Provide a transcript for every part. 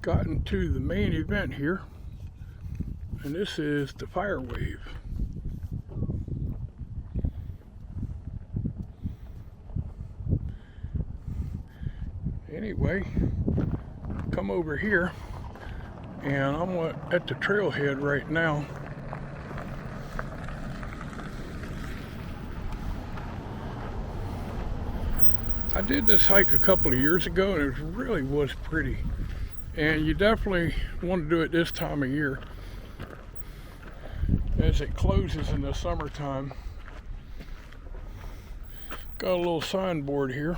gotten to the main event here, and this is the fire wave. Anyway, come over here, and I'm at the trailhead right now. I did this hike a couple of years ago, and it really was pretty. And you definitely want to do it this time of year, as it closes in the summertime. Got a little signboard here, a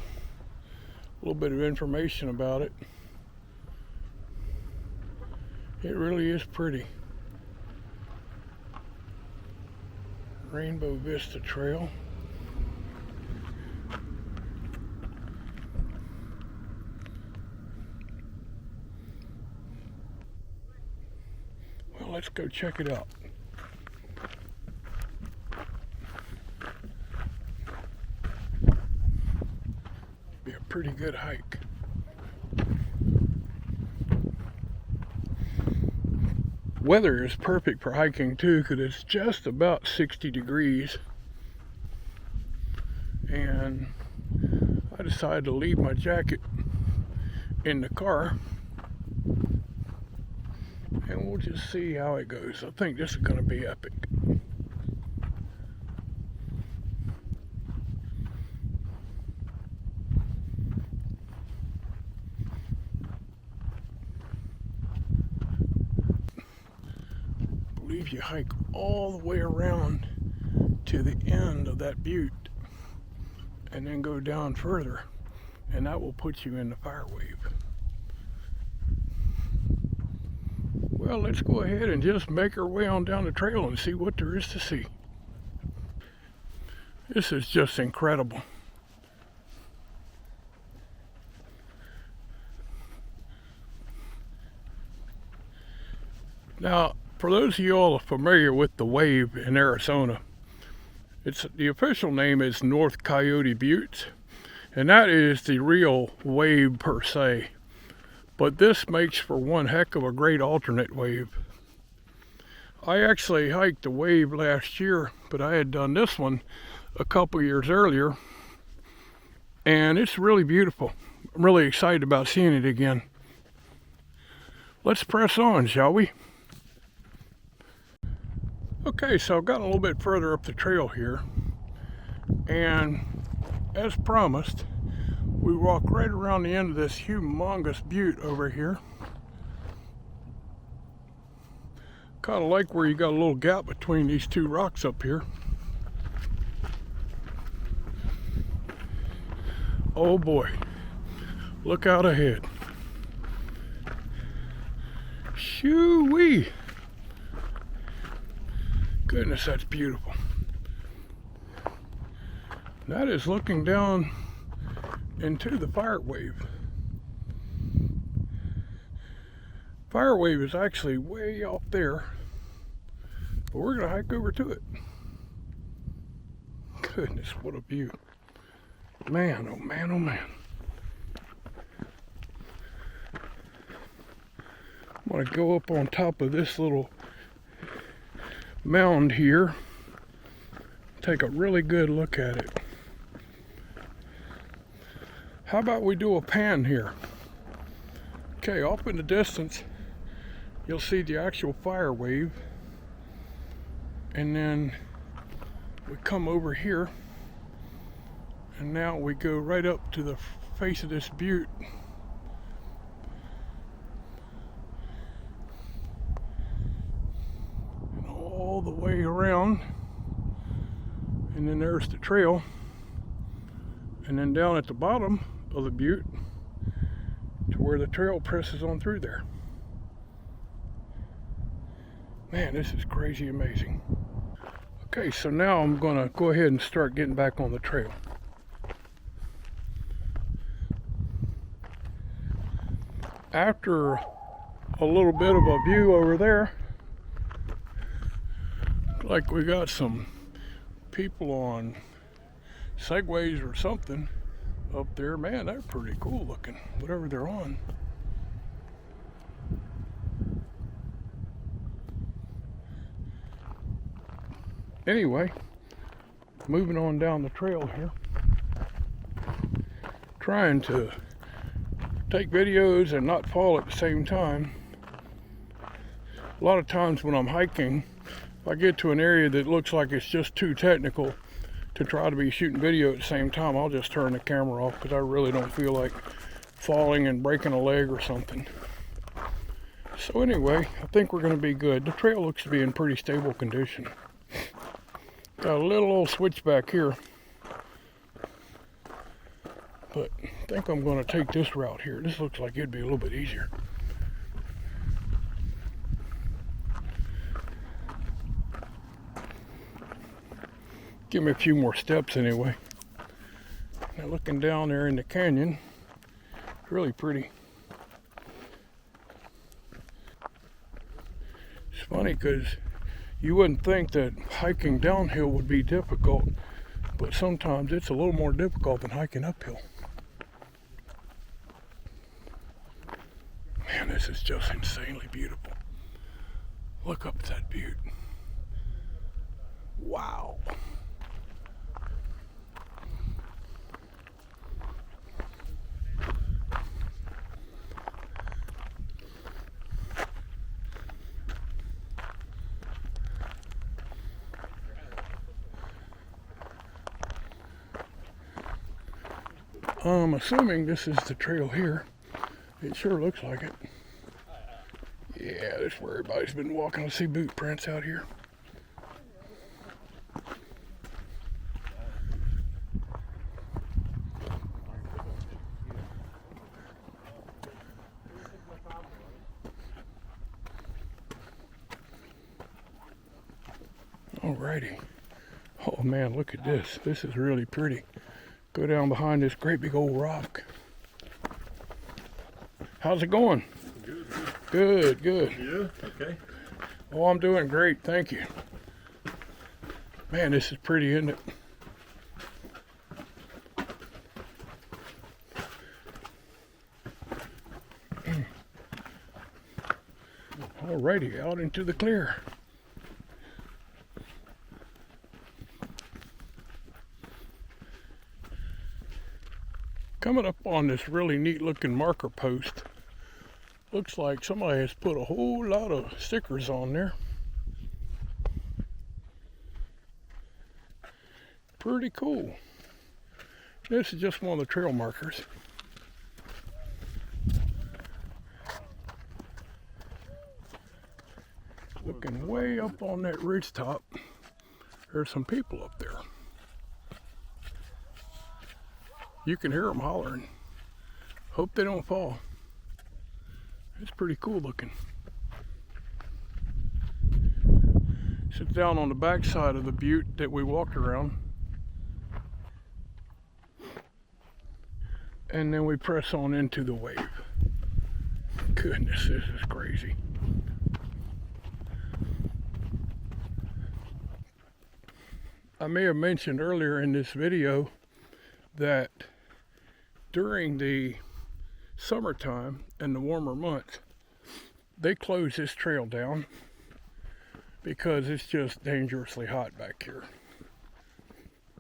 little bit of information about it. It really is pretty. Rainbow Vista Trail. Well, let's go check it out. Be a pretty good hike. Weather is perfect for hiking too, because it's just about 60 degrees. And I decided to leave my jacket in the car, and we'll just see how it goes. I think this is going to be epic. I believe you hike all the way around to the end of that butte and then go down further, and that will put you in the fire wave. Well, let's go ahead and just make our way on down the trail and see what there is to see. This is just incredible. Now, for those of you all familiar with the wave in Arizona, the official name is North Coyote Buttes, and that is the real wave per se. But this makes for one heck of a great alternate wave. I actually hiked the wave last year, but I had done this one a couple years earlier, and it's really beautiful. I'm really excited about seeing it again. Let's press on, shall we? Okay, so I've gotten a little bit further up the trail here, and as promised, we walk right around the end of this humongous butte over here. Kind of like where you got a little gap between these two rocks up here. Oh boy, look out ahead. Shoo-wee! Goodness, that's beautiful. That is looking down into the fire wave. Fire wave is actually way off there, but we're gonna hike over to it. Goodness, what a view. Man, oh man, oh man. I'm gonna go up on top of this little mound here, take a really good look at it. How about we do a pan here? Okay, off in the distance, you'll see the actual fire wave, and then we come over here, and now we go right up to the face of this butte. And all the way around, and then there's the trail, and then down at the bottom of the butte to where the trail presses on through there. Man, this is crazy amazing. Okay, so now I'm gonna go ahead and start getting back on the trail. After a little bit of a view over there, like we got some people on segways or something up there. Man, they're pretty cool looking, whatever they're on. Anyway, moving on down the trail here. Trying to take videos and not fall at the same time. A lot of times when I'm hiking, if I get to an area that looks like it's just too technical to try to be shooting video at the same time, I'll just turn the camera off because I really don't feel like falling and breaking a leg or something. So anyway, I think we're going to be good. The trail looks to be in pretty stable condition. Got a little old switchback here, but I think I'm going to take this route here. This looks like it'd be a little bit easier. Give me a few more steps anyway. Now looking down there in the canyon, it's really pretty. It's funny because you wouldn't think that hiking downhill would be difficult, but sometimes it's a little more difficult than hiking uphill. Man, this is just insanely beautiful. Look up at that butte. Wow. I'm assuming this is the trail here. It sure looks like it. Yeah, this is where everybody's been walking. I see boot prints out here. Alrighty. Oh man, look at this. This is really pretty. Go down behind this great big old rock. How's it going? Good, good. Yeah, okay. Oh, I'm doing great, thank you. Man, this is pretty, isn't it? Alrighty, out into the clear. Coming up on this really neat looking marker post. Looks like somebody has put a whole lot of stickers on there. Pretty cool. This is just one of the trail markers. Looking way up on that ridge top, there's some people up there. You can hear them hollering. Hope they don't fall. It's pretty cool looking. Sits down on the back side of the butte that we walked around. And then we press on into the wave. Goodness, this is crazy. I may have mentioned earlier in this video that during the summertime and the warmer months, they close this trail down because it's just dangerously hot back here.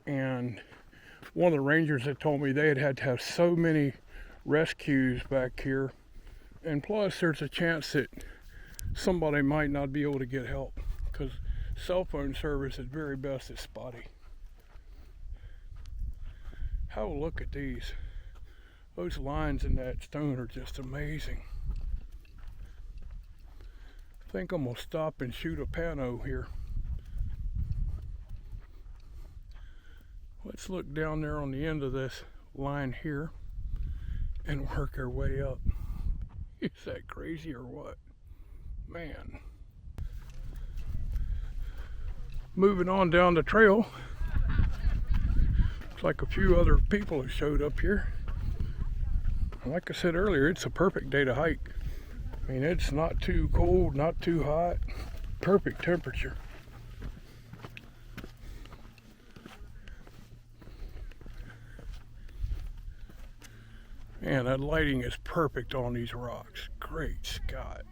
And one of the rangers had told me they had to have so many rescues back here, and plus there's a chance that somebody might not be able to get help because cell phone service at very best is spotty. Have a look at these. Those lines in that stone are just amazing. I think I'm gonna stop and shoot a pano here. Let's look down there on the end of this line here and work our way up. Is that crazy or what? Man. Moving on down the trail. Looks like a few other people have showed up here. Like I said earlier, it's a perfect day to hike. I mean, it's not too cold, not too hot. Perfect temperature. Man, that lighting is perfect on these rocks. Great Scott.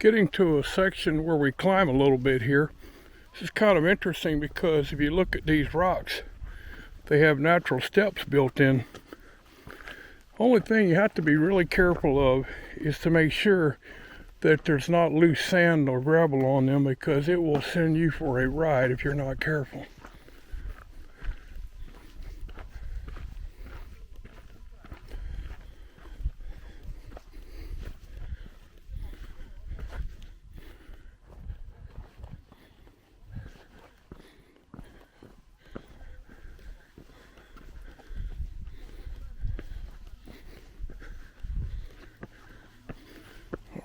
getting to a section where we climb a little bit here. This is kind of interesting because if you look at these rocks, they have natural steps built in. Only thing you have to be really careful of is to make sure that there's not loose sand or gravel on them, because it will send you for a ride if you're not careful.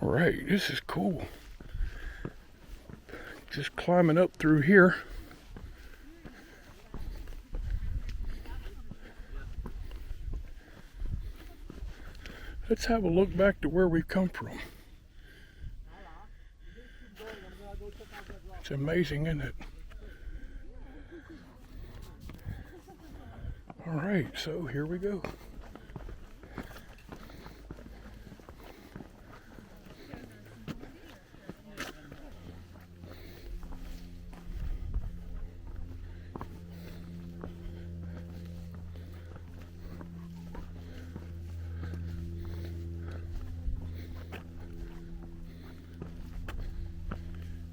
All right, this is cool. Just climbing up through here. Let's have a look back to where we've come from. It's amazing, isn't it? All right, so here we go.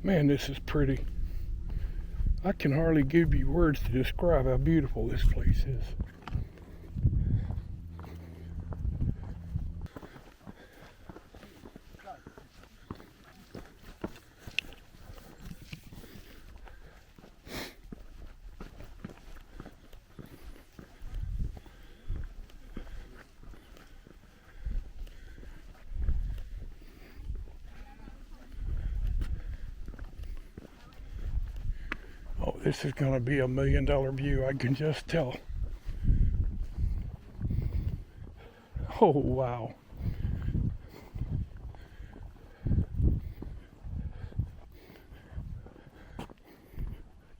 Man, this is pretty. I can hardly give you words to describe how beautiful this place is. Oh, this is going to be $1 million view, I can just tell. Oh, wow.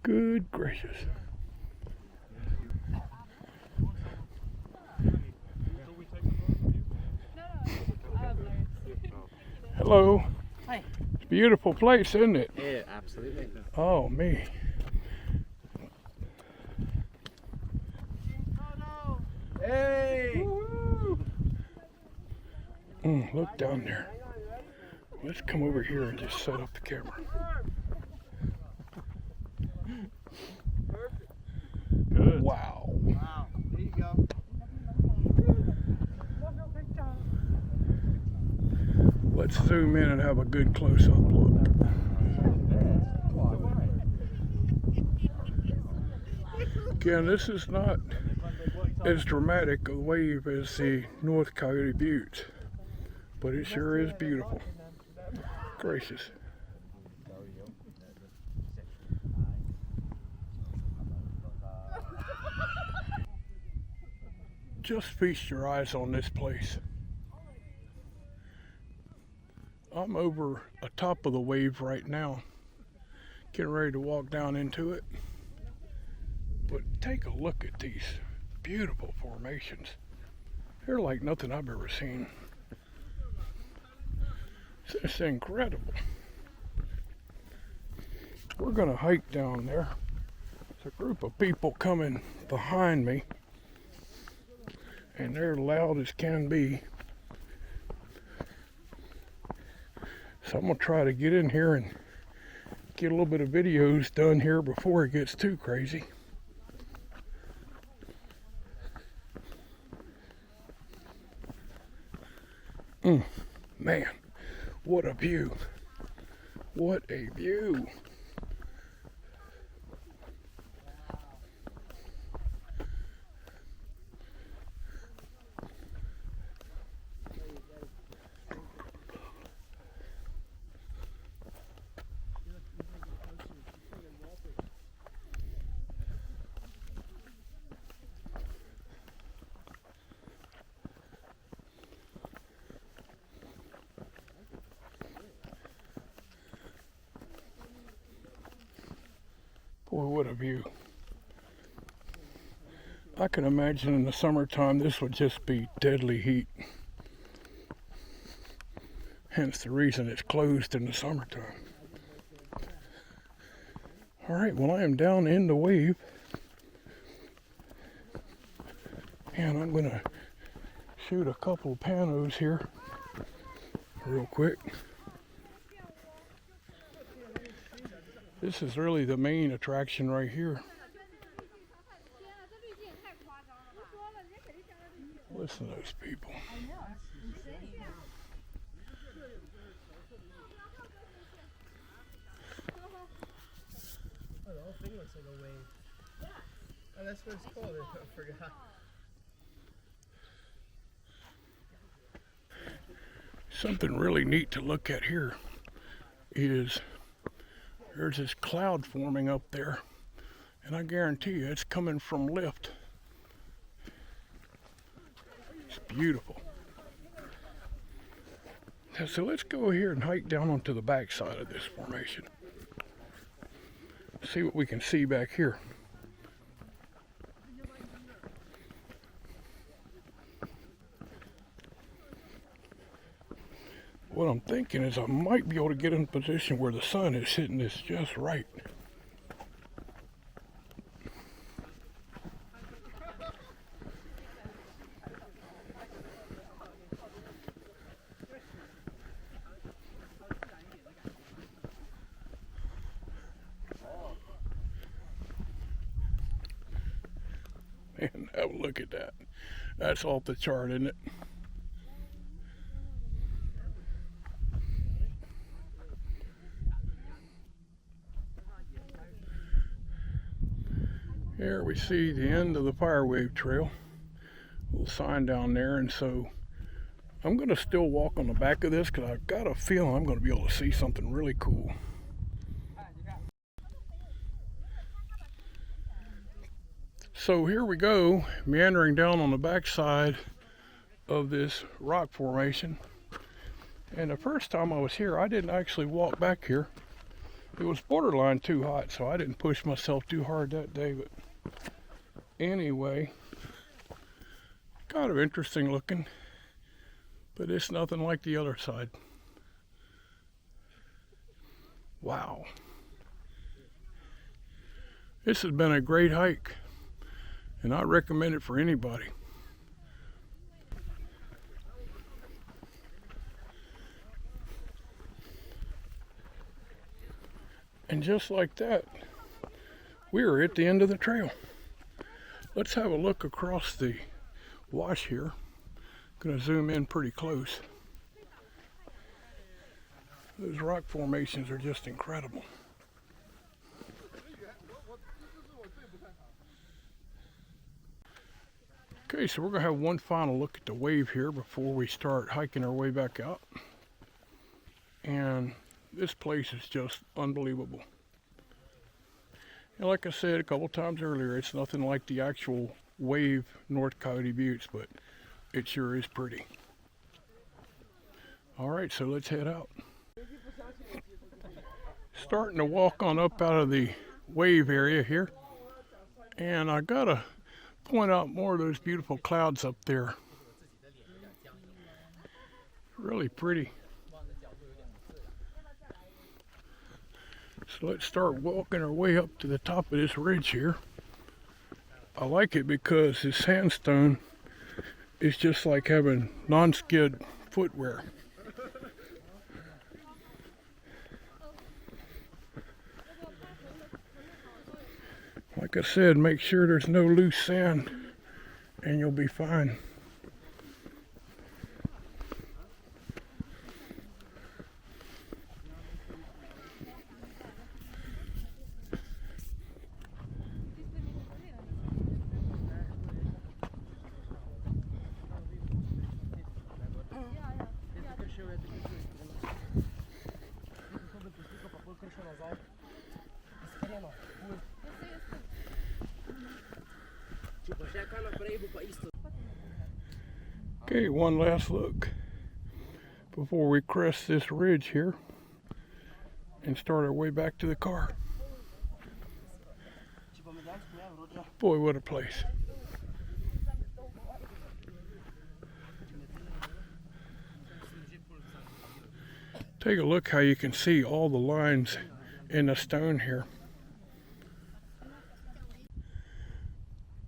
Good gracious. Hello. Hi. It's a beautiful place, isn't it? Yeah, absolutely. Oh, me. Hey! Look down there. Let's come over here and just set up the camera. Good. Wow. Wow. There you go. Let's zoom in and have a good close-up look. Again, this is not as dramatic a wave as the North Coyote Buttes, but it sure is beautiful. Gracious. Just feast your eyes on this place. I'm over atop of the wave right now, getting ready to walk down into it. But take a look at these beautiful formations. They're like nothing I've ever seen. It's incredible. We're gonna hike down there. There's a group of people coming behind me, and they're loud as can be. So I'm gonna try to get in here and get a little bit of videos done here before it gets too crazy. Man, what a view. What a view. Boy, what a view. I can imagine in the summertime this would just be deadly heat. Hence the reason it's closed in the summertime. All right, well, I am down in the wave. And I'm gonna shoot a couple panos here real quick. This is really the main attraction right here. Listen to those people. Oh, the whole thing looks like a wave. Oh, that's what it's called. I forgot. Something really neat to look at here is there's this cloud forming up there, and I guarantee you it's coming from lift. It's beautiful. Now, so let's go here and hike down onto the back side of this formation. See what we can see back here. What I'm thinking is I might be able to get in a position where the sun is hitting this just right. Man, have a look at that. That's off the chart, isn't it? Here we see the end of the Fire Wave Trail. Little sign down there, and so I'm going to still walk on the back of this because I've got a feeling I'm going to be able to see something really cool. So here we go, meandering down on the backside of this rock formation. And the first time I was here, I didn't actually walk back here. It was borderline too hot, so I didn't push myself too hard that day. But anyway, kind of interesting looking, but it's nothing like the other side. Wow. This has been a great hike, and I recommend it for anybody. And just like that, we are at the end of the trail. Let's have a look across the wash here. I'm going to zoom in pretty close. Those rock formations are just incredible. Okay, so we're going to have one final look at the wave here before we start hiking our way back out. And this place is just unbelievable. And like I said a couple times earlier, it's nothing like the actual wave North Coyote Buttes, but it sure is pretty. All right, so let's head out. Starting to walk on up out of the wave area here. And I gotta point out more of those beautiful clouds up there. Really pretty. So let's start walking our way up to the top of this ridge here. I like it because this sandstone is just like having non-skid footwear. Like I said, make sure there's no loose sand and you'll be fine. Okay, one last look before we crest this ridge here and start our way back to the car. Boy, what a place. Take a look how you can see all the lines in the stone here.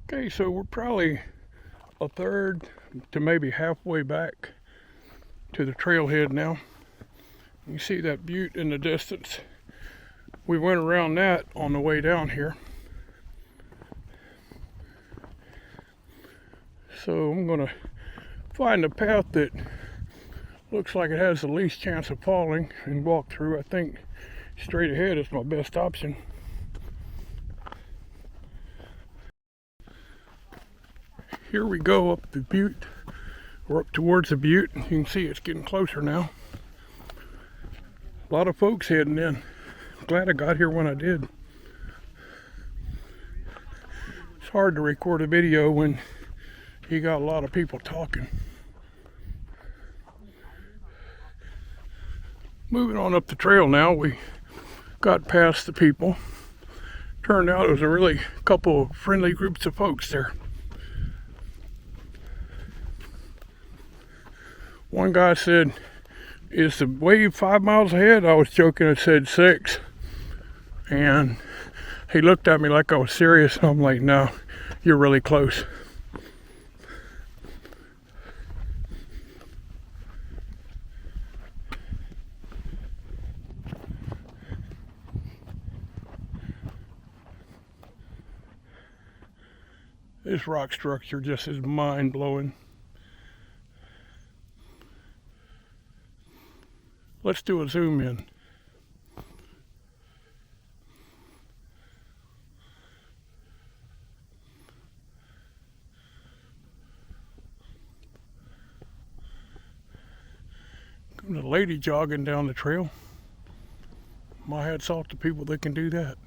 Okay, so we're probably a third to maybe halfway back to the trailhead now. You see that butte in the distance. We went around that on the way down here. So I'm gonna find a path that looks like it has the least chance of falling and walk through. I think straight ahead is my best option. Here we go up the butte. We're up towards the butte. You can see it's getting closer now. A lot of folks heading in. Glad I got here when I did. It's hard to record a video when you got a lot of people talking. Moving on up the trail now, we got past the people. Turned out it was a really couple of friendly groups of folks there. One guy said, "Is the wave 5 miles ahead?" I was joking, I said 6. And he looked at me like I was serious. I'm like, "No, you're really close." This rock structure just is mind-blowing. Let's do a zoom in. There's a lady jogging down the trail. My hat's off to people that can do that.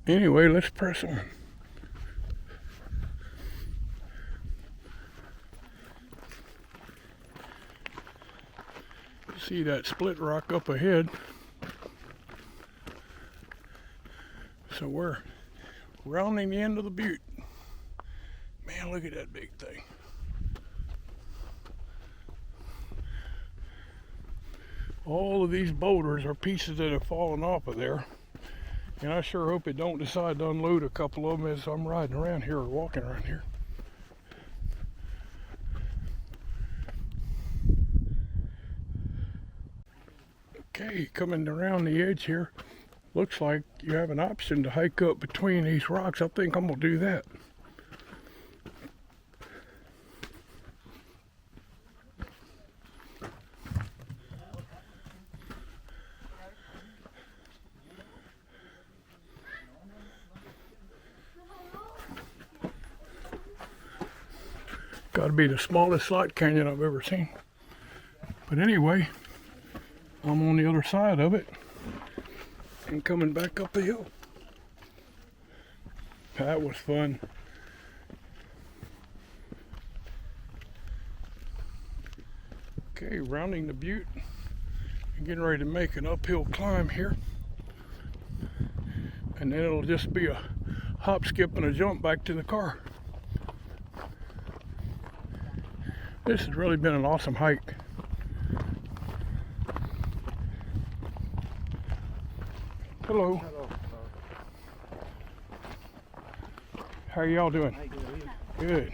Anyway, let's press on. See that split rock up ahead. So we're rounding the end of the butte. Man, look at that big thing. All of these boulders are pieces that have fallen off of there. And I sure hope it don't decide to unload a couple of them as I'm riding around here or walking around here. Okay, coming around the edge here, looks like you have an option to hike up between these rocks. I think I'm gonna do that. Gotta be the smallest slot canyon I've ever seen. But anyway, I'm on the other side of it and coming back up the hill. That was fun. Okay, rounding the butte and getting ready to make an uphill climb here. And then it'll just be a hop, skip, and a jump back to the car. This has really been an awesome hike. Hello. Hello. How are y'all doing? Good.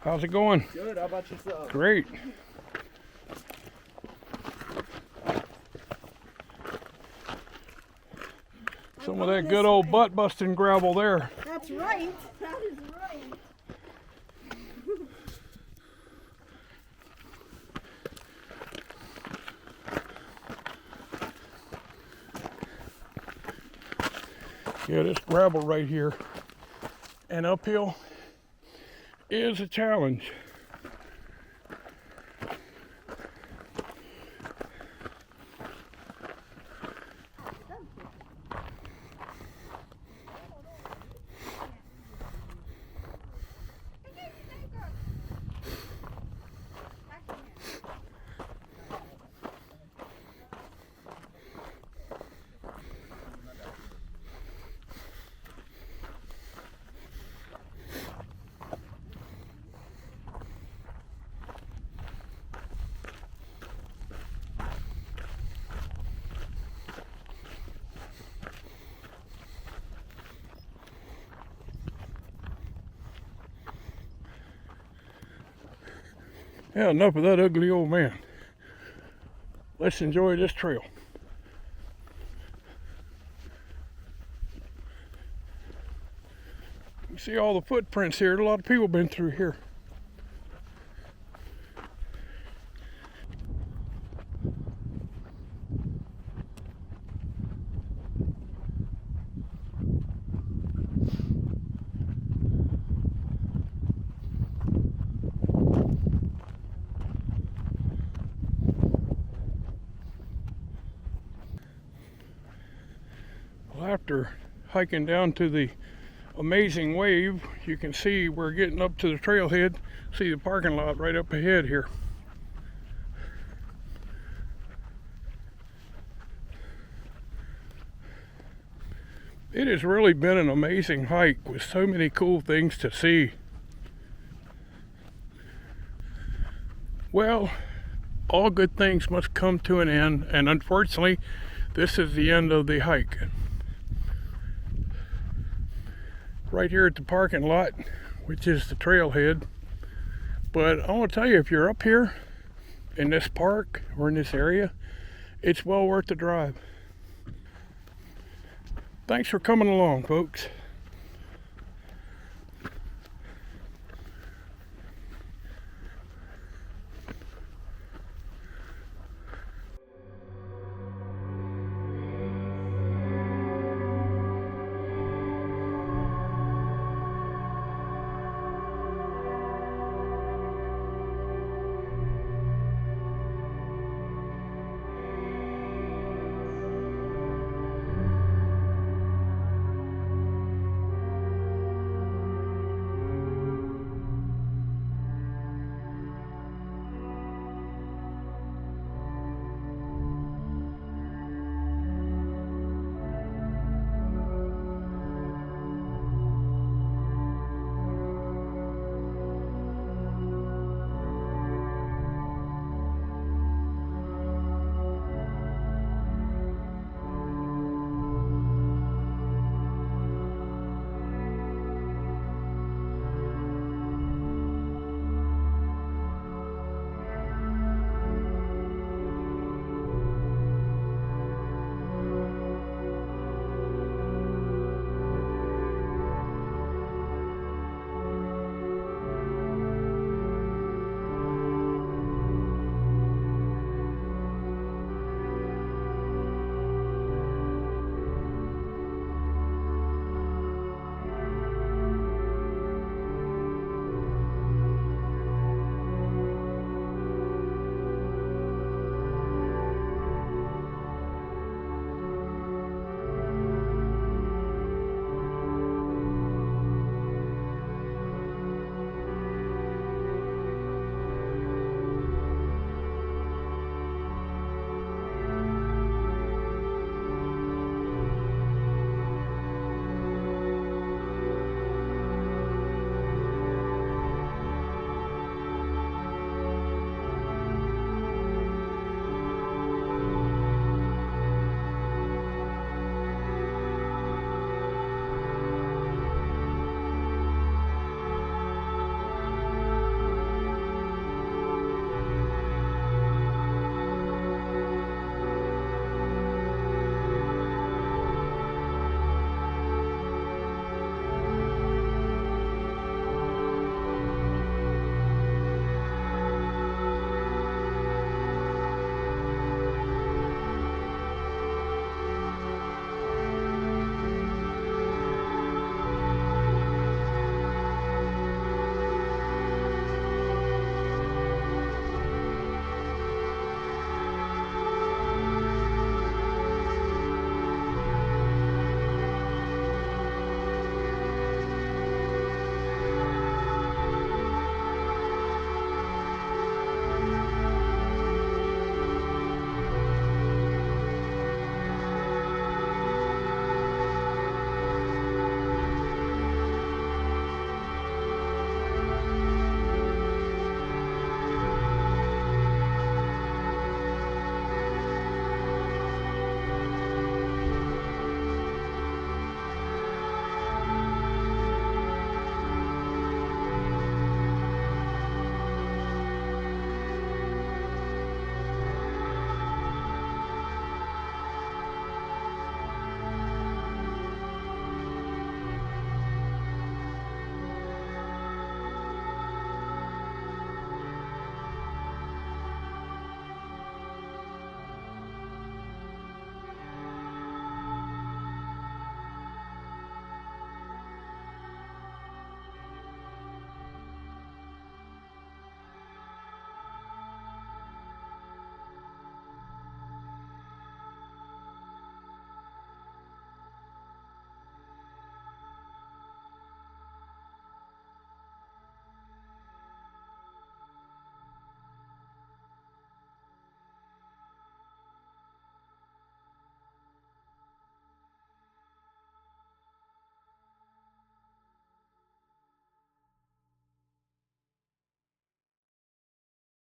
How's it going? Good, how about yourself? Great. Some of that good old butt busting gravel there. That's right. That is right. Yeah, this gravel right here and uphill is a challenge. Yeah, enough of that ugly old man. Let's enjoy this trail. You see all the footprints here. A lot of people been through here. Well, after hiking down to the amazing wave, you can see we're getting up to the trailhead. See the parking lot right up ahead here. It has really been an amazing hike with so many cool things to see. Well, all good things must come to an end, and unfortunately, this is the end of the hike. Right here at the parking lot, which is the trailhead. But I want to tell you, if you're up here in this park or in this area, it's well worth the drive. Thanks for coming along, folks.